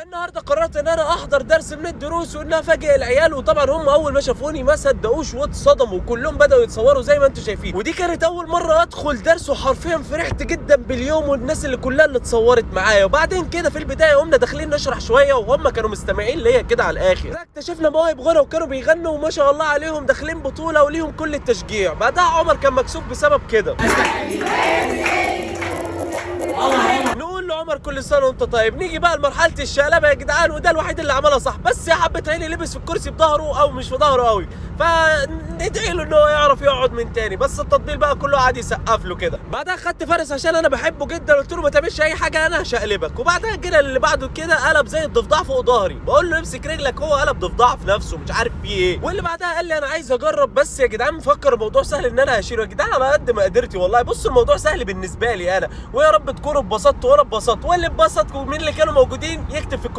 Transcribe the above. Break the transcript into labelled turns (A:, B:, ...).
A: النهارده قررت ان انا احضر درس من الدروس وان افاجئ العيال، وطبعا هم اول ما شافوني ما صدقوش واتصدموا وكلهم بداوا يتصوروا زي ما انتم شايفين. ودي كانت اول مره ادخل درس وحرفيا فرحت جدا باليوم والناس اللي كلها اللي اتصورت معايا. وبعدين كده في البدايه قمنا داخلين نشرح شويه وهم كانوا مستمعين ليا كده على الاخر. اكتشفنا مواهب غنى وكانوا بيغنوا وما شاء الله عليهم داخلين بطوله وليهم كل التشجيع. بعدها عمر كان مكسوف بسبب كده. نقول له عمر كل سنه وانت طيب. نيجي بقى لمرحله الشقلبه يا جدعان، وده الوحيد اللي عملها صح، بس يا حبه عيني لبس في الكرسي بظهره او مش في ظهره قوي، فندعي له ان هو يعرف يقعد من تاني. بس التطبيل بقى كله قاعد يسقف له كده. بعدها خدت فارس عشان انا بحبه جدا، قلت له ما تعملش اي حاجه انا هشقلبك. وبعدها كده اللي بعده كده قلب زي الضفدع فوق ظهري، بقول له امسك رجلك، هو قلب ضفدع في نفسه مش عارف فيه ايه. واللي بعدها قال لي انا عايز اجرب، بس يا جدعان مفكر الموضوع سهل ان انا هشيله. يا جدعان على قد ما قدرتي والله، بص الموضوع سهل بالنسبه لي انا، ويا رب تكونوا اتبسطتوا وانا اتبسطت، واللي اتبسط ومين اللي كانوا موجودين يكتب في